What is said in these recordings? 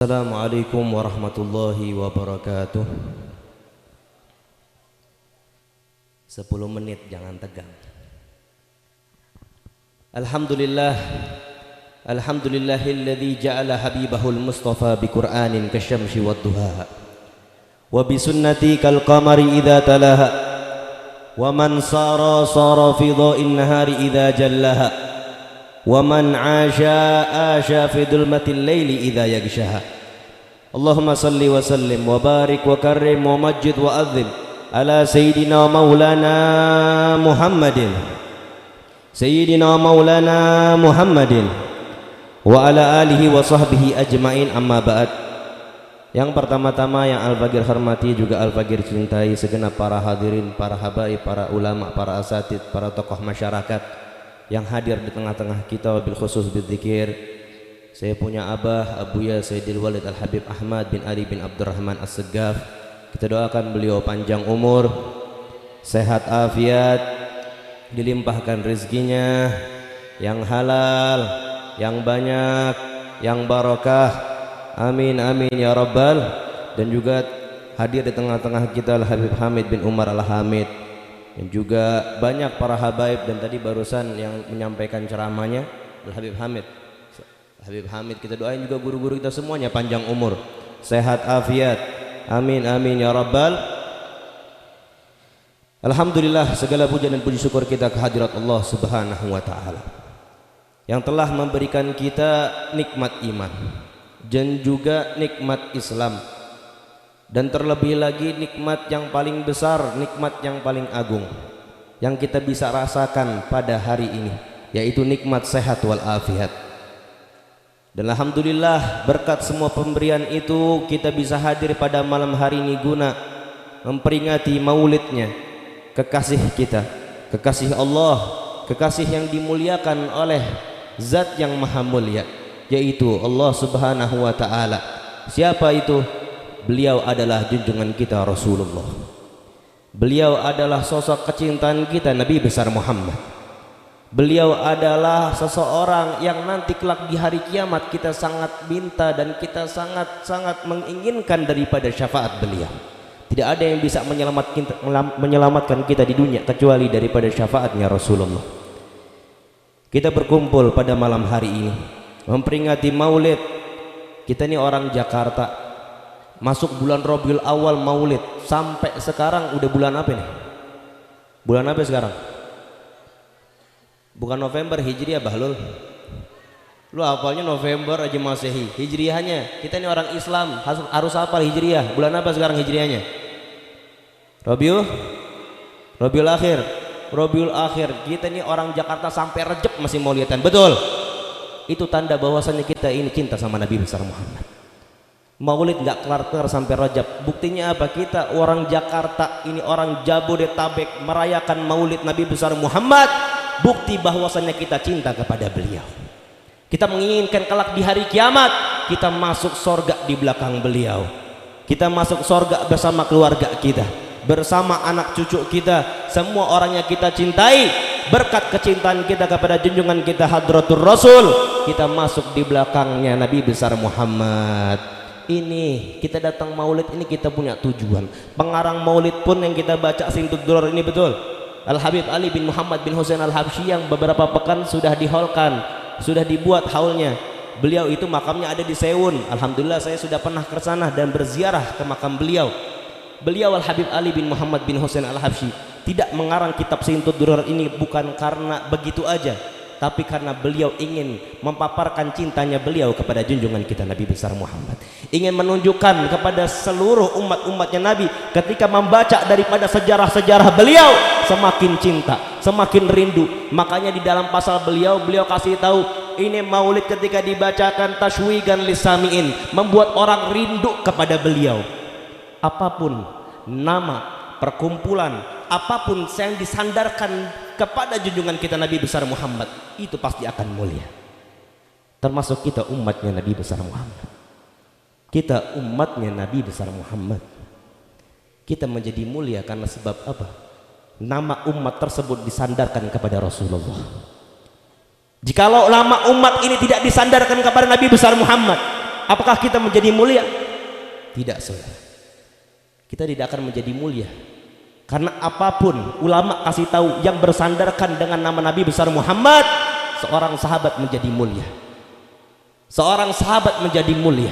Assalamualaikum warahmatullahi wabarakatuh. 10 menit, jangan tegang. Alhamdulillah, alhamdulillahilladzi ja'ala habibahul mustafa bi Qur'anin kasyamsi wadduha wa bi sunnati kal qamari idza talaha wa man sara fi dha'in nahari idza jallaha wa man 'asha fi dhulmatil laili idza yaghshaha. Allahumma salli wa sallim wa barik wa karrim wa majjid wa adzim ala sayyidina maulana Muhammadin wa ala alihi wa sahbihi ajmain, amma ba'd. Yang pertama-tama yang Al-Fagir hormati juga Al-Fagir cintai segenap para hadirin, para habaib, para ulama, para asatid, para tokoh masyarakat yang hadir di tengah-tengah kita, wabil khusus bidzikir. Saya punya abah, Abuya Sayyidil Walid Al-Habib Ahmad bin Ali bin Abdurrahman As-Seggaf. Kita doakan beliau panjang umur, sehat afiat, dilimpahkan rezekinya yang halal, yang banyak, yang barakah. Amin amin ya rabbal. Dan juga hadir di tengah-tengah kita Al-Habib Hamid bin Umar Al-Hamid, dan juga banyak para habaib, dan tadi barusan yang menyampaikan ceramahnya Al-Habib Hamid. Habib Hamid, kita doain juga guru-guru kita semuanya panjang umur, sehat afiat. Amin amin ya rabbal. Alhamdulillah, segala puja dan puji syukur kita kehadirat Allah Subhanahu wa taala yang telah memberikan kita nikmat iman dan juga nikmat Islam, dan terlebih lagi nikmat yang paling besar, nikmat yang paling agung yang kita bisa rasakan pada hari ini, yaitu nikmat sehat wal afiat. Dan alhamdulillah, berkat semua pemberian itu kita bisa hadir pada malam hari ini guna memperingati maulidnya kekasih kita, kekasih Allah, kekasih yang dimuliakan oleh Zat yang maha mulia, yaitu Allah Subhanahu wa ta'ala. Siapa itu? Beliau adalah junjungan kita Rasulullah. Beliau adalah sosok kecintaan kita Nabi besar Muhammad. Beliau adalah seseorang yang nanti kelak di hari kiamat kita sangat minta dan kita sangat menginginkan daripada syafaat beliau. Tidak ada yang bisa menyelamatkan kita di dunia kecuali daripada syafaatnya Rasulullah. Kita berkumpul pada malam hari ini memperingati maulid. Kita ini orang Jakarta, masuk bulan Rabiul Awal maulid, sampai sekarang udah bulan apa nih? Bulan apa sekarang? Bukan November Hijriah, Bahlul. Lu hafalnya November aja Masehi. Hijriahnya, kita ini orang Islam harus hafal Hijriah. Bulan apa sekarang Hijriahnya? Rabiul Akhir. Kita ini orang Jakarta sampai Rejab masih maulidan. Betul. Itu tanda bahwasannya kita ini cinta sama Nabi besar Muhammad. Maulid nggak kelar sampai Rajab. Buktinya apa? Kita orang Jakarta ini, orang Jabodetabek, merayakan maulid Nabi besar Muhammad. Bukti bahwasannya kita cinta kepada beliau. Kita menginginkan kelak di hari kiamat kita masuk sorga di belakang beliau. Kita masuk sorga bersama keluarga kita, bersama anak cucu kita, semua orang yang kita cintai. Berkat kecintaan kita kepada junjungan kita Hadratur Rasul, kita masuk di belakangnya Nabi besar Muhammad. Ini kita datang maulid ini kita punya tujuan. Pengarang maulid pun yang kita baca Sintud Duror ini betul, Al-Habib Ali bin Muhammad bin Husain Al-Habsyi, yang beberapa pekan sudah diholkan, sudah dibuat haulnya. Beliau itu makamnya ada di Sewun. Alhamdulillah saya sudah pernah ke sana dan berziarah ke makam beliau. Beliau Al-Habib Ali bin Muhammad bin Husain Al-Habsyi tidak mengarang kitab Sintud Duror ini bukan karena begitu aja, tapi karena beliau ingin mempaparkan cintanya beliau kepada junjungan kita Nabi besar Muhammad, ingin menunjukkan kepada seluruh umat-umatnya Nabi ketika membaca daripada sejarah-sejarah beliau semakin cinta, semakin rindu. Makanya di dalam pasal beliau kasih tahu ini maulid ketika dibacakan tashwigan lisamiin, membuat orang rindu kepada beliau. Apapun nama perkumpulan, apapun yang disandarkan kepada junjungan kita Nabi besar Muhammad, itu pasti akan mulia. Termasuk kita umatnya Nabi besar Muhammad. Kita umatnya Nabi besar Muhammad. Kita menjadi mulia karena sebab apa? Nama umat tersebut disandarkan kepada Rasulullah. Jikalau nama umat ini tidak disandarkan kepada Nabi besar Muhammad, Apakah kita menjadi mulia? Tidak, saudara. Kita tidak akan menjadi mulia. Karena apapun ulama kasih tahu yang bersandarkan dengan nama Nabi besar Muhammad, seorang sahabat menjadi mulia. Seorang sahabat menjadi mulia.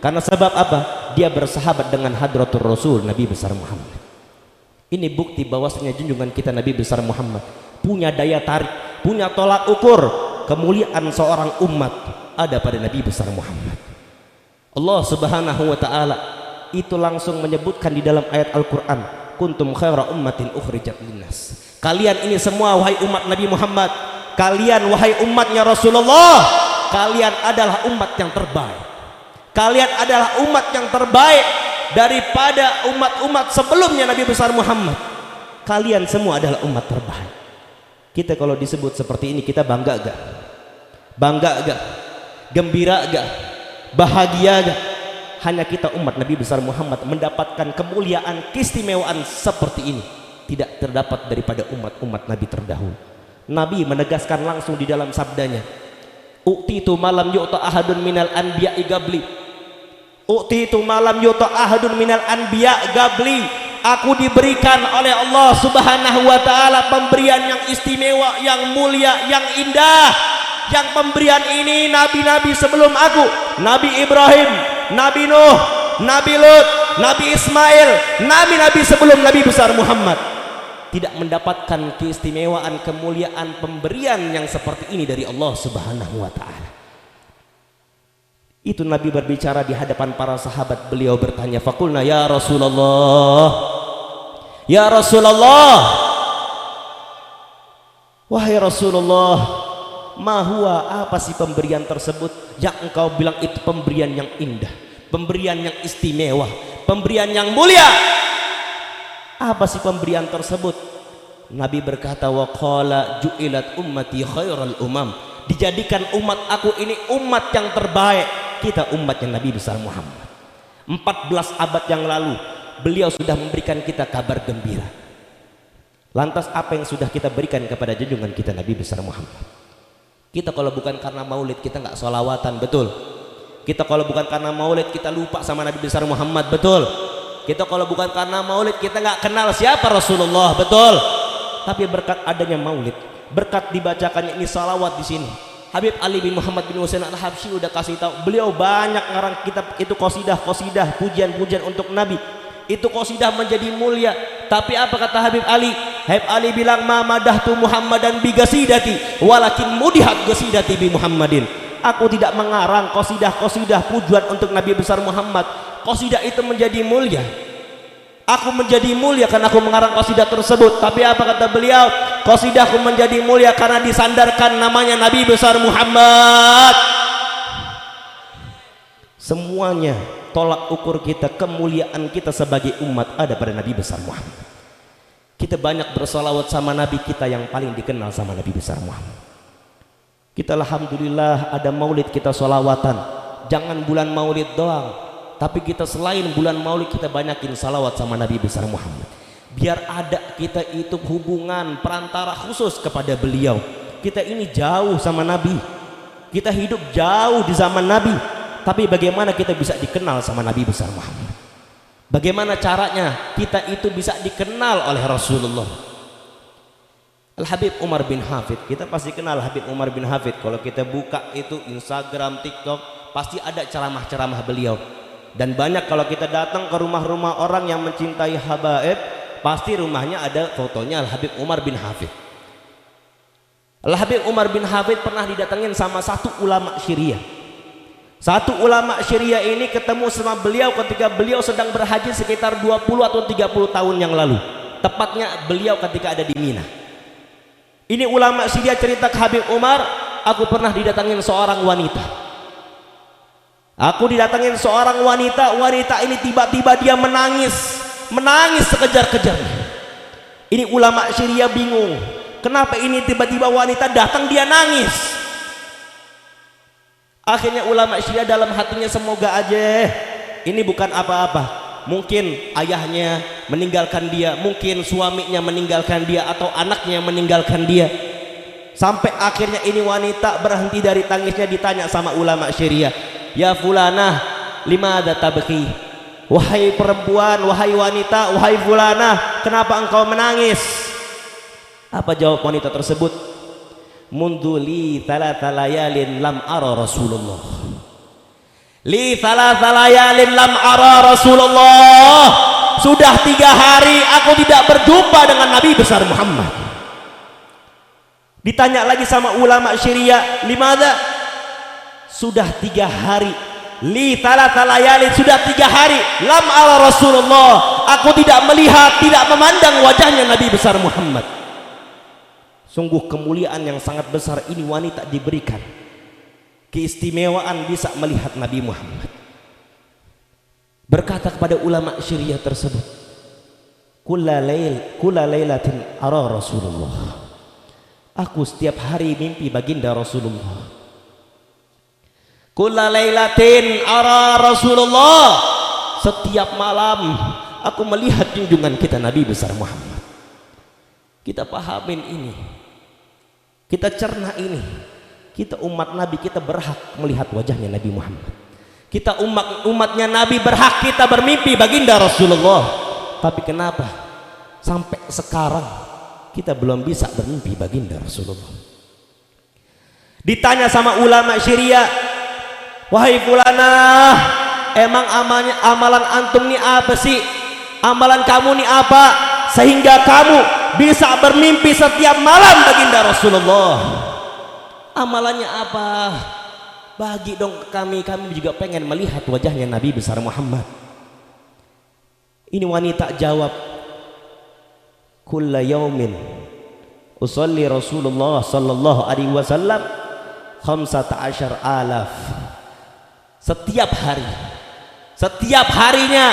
Karena sebab apa? Dia bersahabat dengan hadratur Rasul Nabi besar Muhammad. Ini bukti bahwasanya junjungan kita Nabi besar Muhammad punya daya tarik, punya tolak ukur. Kemuliaan seorang umat ada pada Nabi besar Muhammad. Allah Subhanahu wa taala itu langsung menyebutkan di dalam ayat Al-Qur'an, kuntum khaira ummatin ukhrijat linnas. Kalian ini semua wahai umat Nabi Muhammad, kalian wahai umatnya Rasulullah, kalian adalah umat yang terbaik. Kalian adalah umat yang terbaik daripada umat-umat sebelumnya Nabi besar Muhammad. Kalian semua adalah umat terbaik. Kita kalau disebut seperti ini kita bangga gak? Bangga gak? Gembira gak? Bahagia gak? Hanya kita umat Nabi besar Muhammad mendapatkan kemuliaan, keistimewaan seperti ini tidak terdapat daripada umat-umat Nabi terdahulu. Nabi menegaskan langsung di dalam sabdanya, u'titu malam yu'ta ahadun minal anbiya'i gabli. U'titu malam yu'ta ahadun minal anbiya' gabli. Aku diberikan oleh Allah Subhanahu wa taala pemberian yang istimewa, yang mulia, yang indah. Yang pemberian ini nabi-nabi sebelum aku, Nabi Ibrahim, Nabi Nuh, Nabi Lut, Nabi Ismail, nabi-nabi sebelum Nabi besar Muhammad tidak mendapatkan keistimewaan, kemuliaan, pemberian yang seperti ini dari Allah Subhanahu wa taala. Itu Nabi berbicara di hadapan para sahabat, beliau bertanya, faqulna ya Rasulullah, ya Rasulullah, wahai Rasulullah, ma huwa, apa sih pemberian tersebut yang engkau bilang itu pemberian yang indah, pemberian yang istimewa, pemberian yang mulia? Apa sih pemberian tersebut? Nabi berkata, wa qala ju'ilat ummati khairal umam, dijadikan umat aku ini umat yang terbaik. Kita umatnya Nabi besar Muhammad. 14 abad yang lalu beliau sudah memberikan kita kabar gembira. Lantas apa yang sudah kita berikan kepada junjungan kita Nabi besar Muhammad? Kita kalau bukan karena maulid kita nggak sholawatan, betul? Kita kalau bukan karena maulid kita lupa sama Nabi besar Muhammad, betul? Kita kalau bukan karena maulid kita nggak kenal siapa Rasulullah, betul? Tapi berkat adanya maulid, berkat dibacakannya ini salawat di sini, Habib Ali bin Muhammad bin Husain Al-Habsyi udah kasih tahu, beliau banyak ngarang kitab itu qasidah, pujian-pujian untuk Nabi. Itu qasidah menjadi mulia. Tapi apa kata Habib Ali? Habib Ali bilang, ma madahtu Muhammadan bi qasidati walakin mudihat qasidati bi Muhammadin. Aku tidak mengarang qasidah pujian untuk Nabi besar Muhammad. Qasidah itu menjadi mulia. Aku menjadi mulia karena aku mengarang qasidah tersebut. Tapi apa kata beliau? Qasidahku menjadi mulia karena disandarkan namanya Nabi besar Muhammad. Semuanya tolak ukur kita, kemuliaan kita sebagai umat ada pada Nabi besar Muhammad. Kita banyak bersolawat sama Nabi kita yang paling dikenal sama Nabi besar Muhammad. Kita alhamdulillah ada maulid kita solawatan. Jangan bulan maulid doang, tapi kita selain bulan maulid kita banyakin salawat sama Nabi besar Muhammad. Biar ada kita itu hubungan perantara khusus kepada beliau. Kita ini jauh sama Nabi, kita hidup jauh di zaman Nabi, tapi bagaimana kita bisa dikenal sama Nabi besar Muhammad? Bagaimana caranya kita itu bisa dikenal oleh Rasulullah? Al-Habib Umar bin Hafid, kita pasti kenal Habib Umar bin Hafid. Kalau kita buka itu Instagram, TikTok, pasti ada ceramah-ceramah beliau. Dan banyak kalau kita datang ke rumah-rumah orang yang mencintai habaib, pasti rumahnya ada fotonya Al-Habib Umar bin Hafid. Al-Habib Umar bin Hafid pernah didatengin sama satu ulama Syria. Satu ulama Syria ini ketemu sama beliau ketika beliau sedang berhaji sekitar 20 atau 30 tahun yang lalu. Tepatnya beliau ketika ada di Mina. Ini ulama Syria cerita ke Habib Umar, aku pernah didatengin seorang wanita. Aku didatengin seorang wanita, wanita ini tiba-tiba dia menangis sekejar-kejarnya. Ini ulama Syria bingung, kenapa ini tiba-tiba wanita datang dia nangis. Akhirnya ulama Syria dalam hatinya, semoga aja ini bukan apa-apa. Mungkin ayahnya meninggalkan dia, mungkin suaminya meninggalkan dia, atau anaknya meninggalkan dia. Sampai akhirnya ini wanita berhenti dari tangisnya, ditanya sama ulama Syria, ya fulanah limadza tabki, wahai perempuan, wahai wanita, wahai fulanah, kenapa engkau menangis? Apa jawab wanita tersebut? Mundu li thalatha layalin lam ara Rasulullah, li thalatha layalin lam ara Rasulullah, sudah 3 hari aku tidak berjumpa dengan Nabi besar Muhammad. Ditanya lagi sama ulama Syria, limadza? Sudah 3 hari, li thalatha layalin, sudah 3 hari, lam ala Rasulullah, aku tidak melihat, tidak memandang wajahnya Nabi besar Muhammad. Sungguh kemuliaan yang sangat besar ini wanita diberikan keistimewaan bisa melihat Nabi Muhammad. Berkata kepada ulama Syria tersebut, kulla lailatin ara Rasulullah, aku setiap hari mimpi baginda Rasulullah. Kulla lailatin ara Rasulullah, setiap malam aku melihat junjungan kita Nabi besar Muhammad. Kita pahamin ini, kita cerna ini. Kita umat Nabi, kita berhak melihat wajahnya Nabi Muhammad. Kita umatnya Nabi berhak kita bermimpi baginda Rasulullah. Tapi kenapa sampai sekarang kita belum bisa bermimpi baginda Rasulullah? Ditanya sama ulama Syria, wahai fulanah, emang amalan antum nih apa sih? Amalan kamu nih apa sehingga kamu bisa bermimpi setiap malam baginda Rasulullah? Amalannya apa? Bagi dong ke kami juga pengen melihat wajahnya Nabi besar Muhammad. Ini wanita jawab, kulla yaumin usalli Rasulullah sallallahu alaihi wasallam 15,000. Setiap harinya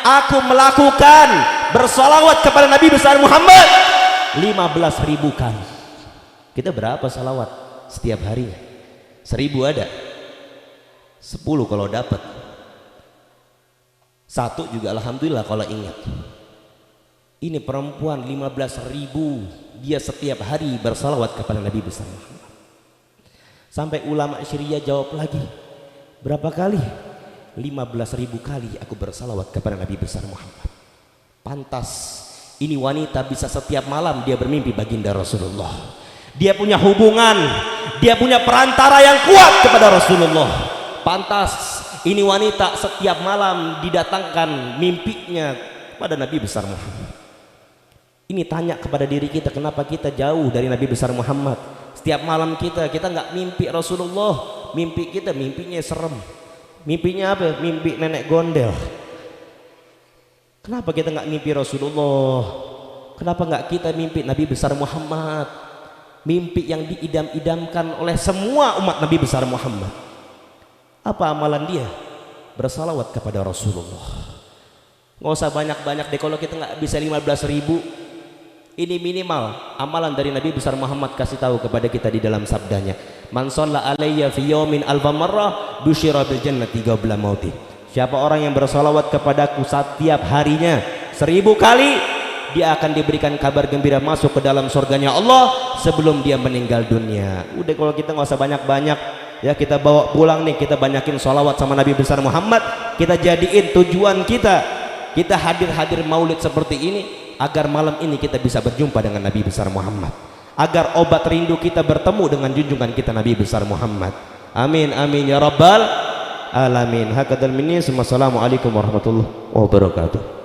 aku melakukan bersalawat kepada Nabi besar Muhammad 15.000 kali. Kita berapa salawat setiap harinya? 1000 ada? 10 kalau dapat. 1 juga alhamdulillah kalau ingat. Ini perempuan 15.000 dia setiap hari bersalawat kepada Nabi besar Muhammad. Sampai ulama Syria jawab lagi, berapa kali? 15.000 kali aku bersalawat kepada Nabi besar Muhammad. Pantas ini wanita bisa setiap malam dia bermimpi baginda Rasulullah. Dia punya hubungan, dia punya perantara yang kuat kepada Rasulullah. Pantas ini wanita setiap malam didatangkan mimpinya kepada Nabi besar Muhammad. Ini tanya kepada diri kita, kenapa kita jauh dari Nabi besar Muhammad? Setiap malam kita nggak mimpi Rasulullah. Mimpi kita mimpinya serem. Mimpinya apa? Mimpi nenek gondel. Kenapa kita nggak mimpi Rasulullah? Kenapa nggak kita mimpi Nabi besar Muhammad? Mimpi yang diidam-idamkan oleh semua umat Nabi besar Muhammad. Apa amalan dia? Bersalawat kepada Rasulullah. Nggak usah banyak-banyak deh, kalau kita nggak bisa 15.000, ini minimal amalan dari Nabi besar Muhammad kasih tahu kepada kita di dalam sabdanya, man shalla alayya fi yaumin alfa marrah busyira bil jannati qabla mauti. Siapa orang yang bersalawat kepadaku setiap harinya 1000 kali, dia akan diberikan kabar gembira masuk ke dalam surganya Allah sebelum dia meninggal dunia. Udah, kalau kita nggak usah banyak-banyak ya, kita bawa pulang nih, kita banyakin sholawat sama Nabi besar Muhammad. Kita jadiin tujuan kita hadir maulid seperti ini agar malam ini kita bisa berjumpa dengan Nabi besar Muhammad, agar obat rindu kita bertemu dengan junjungan kita Nabi besar Muhammad. Amin amin ya rabbal alamin. Hakadal minni. Assalamualaikum warahmatullahi wabarakatuh.